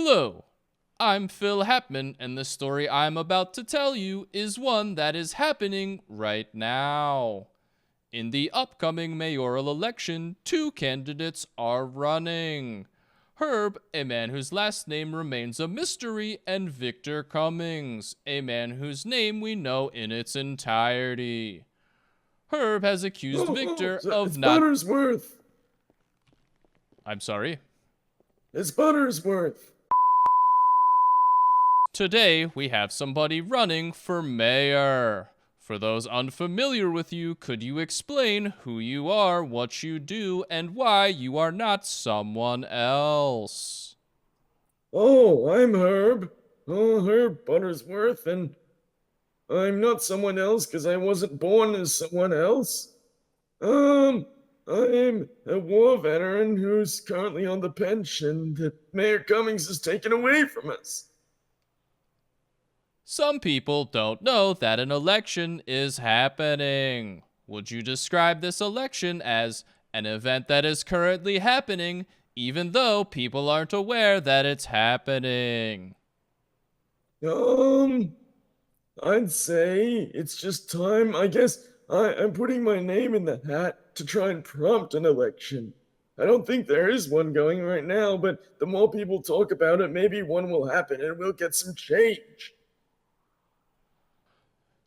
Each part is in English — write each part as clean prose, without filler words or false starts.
Hello, I'm Phil Hapman, and the story I'm about to tell you is one that is happening right now. In the upcoming mayoral election, two candidates are running. Herb, a man whose last name remains a mystery, and Victor Cummings, a man whose name we know in its entirety. Herb has accused Victor It's of not... Buttersworth. I'm sorry. It's Buttersworth. Today, we have somebody running for mayor. For those unfamiliar with you, could you explain who you are, what you do, and why you are not someone else? Oh, I'm Herb. Oh, Herb Buttersworth, and I'm not someone else because I wasn't born as someone else. I'm a war veteran who's currently on the pension that Mayor Cummings has taken away from us. Some people don't know that an election is happening. Would you describe this election as an event that is currently happening, even though people aren't aware that it's happening? I'd say it's just time. I guess I'm putting my name in the hat to try and prompt an election. I don't think there is one going right now, but the more people talk about it, maybe one will happen and we'll get some change.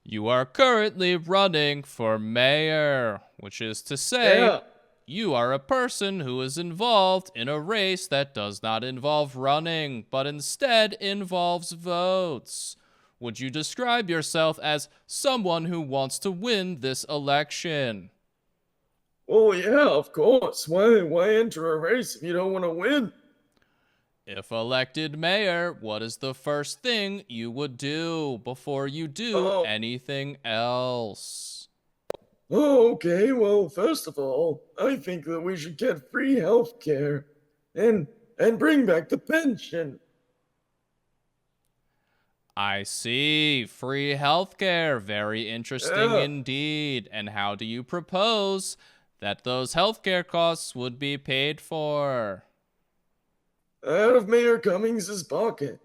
You are currently running for mayor, which is to say, Yeah. you are a person who is involved in a race that does not involve running, but instead involves votes. Would you describe yourself as someone who wants to win this election? Oh yeah, of course. Why enter a race if you don't want to win? If elected mayor, what is the first thing you would do before you do Oh, anything else? oh, okay. Well, first of all, I think that we should get free health care and bring back the pension. I see. Free healthcare. Very interesting Yeah. indeed. And how do you propose that those healthcare costs would be paid for? Out of Mayor Cummings's pocket.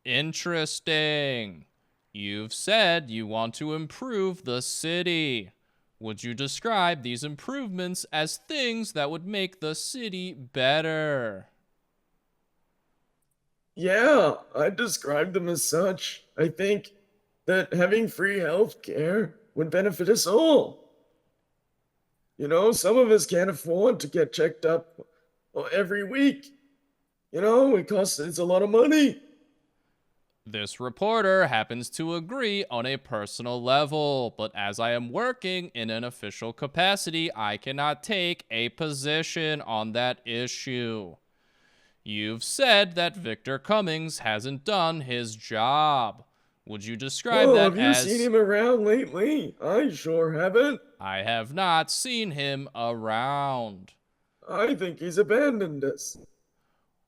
Interesting. You've said you want to improve the city. Would you describe these improvements as things that would make the city better? Yeah, I'd describe them as such. I think that having free health care would benefit us all. You know, some of us can't afford to get checked up every week. You know, it's a lot of money. This reporter happens to agree on a personal level, but as I am working in an official capacity, I cannot take a position on that issue. You've said that Victor Cummings hasn't done his job. Would you describe Oh, that have you seen as... him around lately? I sure haven't. I have not seen him around. I think he's abandoned us.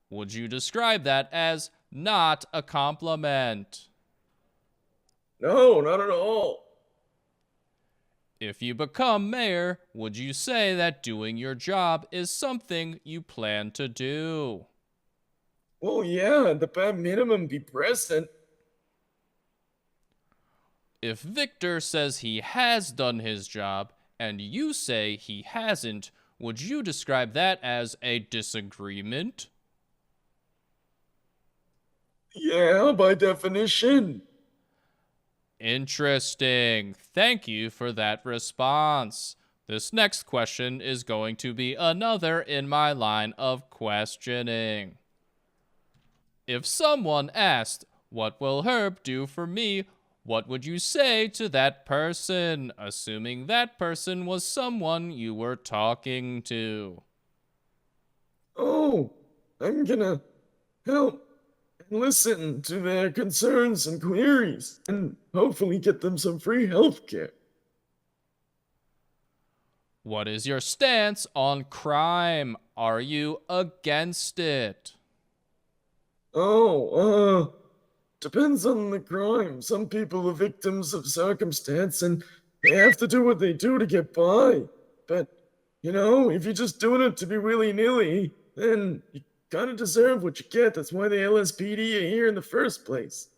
Would you describe that as not a compliment? No, not at all. If you become mayor, would you say that doing your job is something you plan to do? Well, yeah, at the bare minimum, be present. If Victor says he has done his job and you say he hasn't, would you describe that as a disagreement? Yeah, by definition. Interesting. Thank you for that response. This next question is going to be another in my line of questioning. If someone asked, "What will Herb do for me?" what would you say to that person, assuming that person was someone you were talking to? Oh, I'm gonna help and listen to their concerns and queries and hopefully get them some free health care. What is your stance on crime? Are you against it? Oh, depends on the crime. Some people are victims of circumstance and they have to do what they do to get by. But, you know, if you're just doing it to be willy-nilly, then you kind of deserve what you get. That's why the LSPD are here in the first place.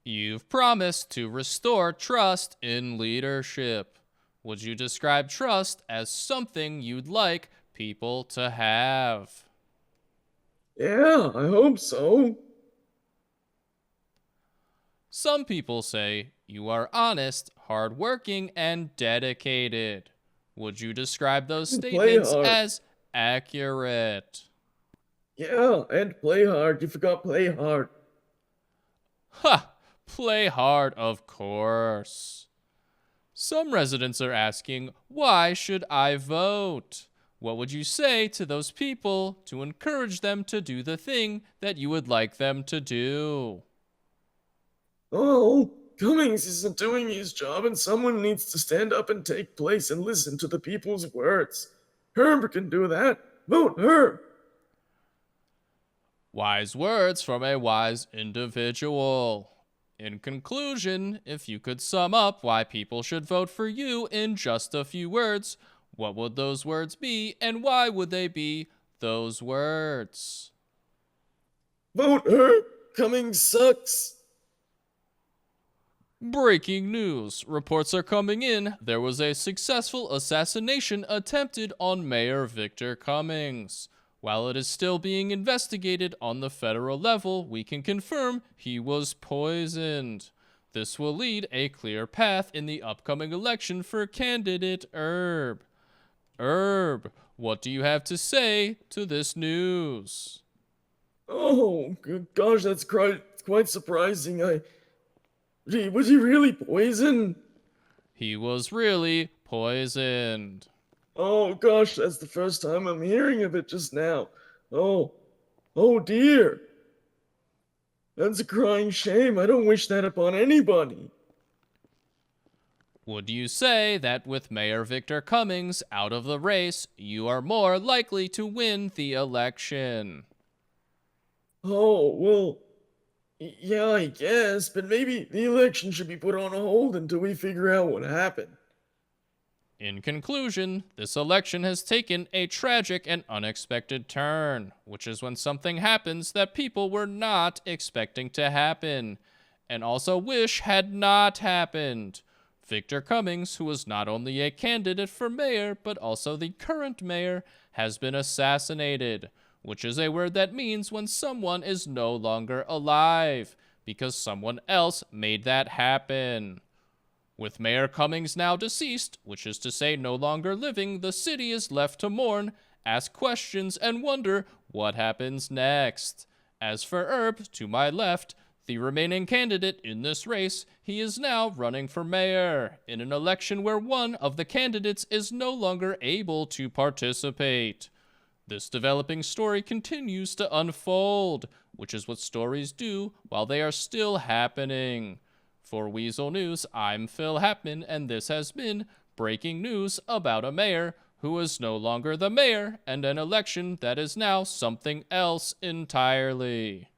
You've promised to restore trust in leadership. Would you describe trust as something you'd like people to have? Yeah, I hope so. Some people say you are honest, hardworking, and dedicated. Would you describe those And play statements hard. as accurate? Yeah, and play hard. You forgot play hard. Ha! Play hard, of course. Some residents are asking, why should I vote? What would you say to those people to encourage them to do the thing that you would like them to do? Oh, Cummings isn't doing his job, and someone needs to stand up and take place and listen to the people's words. Herb can do that. Vote Herb. Wise words from a wise individual. In conclusion, if you could sum up why people should vote for you in just a few words, what would those words be, and why would they be those words? Vote Herb. Cummings sucks. Breaking news. Reports are coming in. There was a successful assassination attempted on Mayor Victor Cummings. While it is still being investigated on the federal level, we can confirm he was poisoned. This will lead a clear path in the upcoming election for candidate Herb. Herb, what do you have to say to this news? Oh, good gosh, that's quite surprising. Was he really poisoned? He was really poisoned. Oh gosh, that's the first time I'm hearing of it just now. Oh dear. That's a crying shame. I don't wish that upon anybody. Would you say that with Mayor Victor Cummings out of the race, you are more likely to win the election? Oh, well, yeah, I guess, but maybe the election should be put on hold until we figure out what happened. In conclusion, this election has taken a tragic and unexpected turn, which is when something happens that people were not expecting to happen, and also wish had not happened. Victor Cummings, who was not only a candidate for mayor, but also the current mayor, has been assassinated, which is a word that means when someone is no longer alive, because someone else made that happen. With Mayor Cummings now deceased, which is to say no longer living, the city is left to mourn, ask questions, and wonder what happens next. As for Herb, to my left, the remaining candidate in this race, he is now running for mayor, in an election where one of the candidates is no longer able to participate. This developing story continues to unfold, which is what stories do while they are still happening. For Weazel News, I'm Phil Hapman, and this has been breaking news about a mayor who is no longer the mayor and an election that is now something else entirely.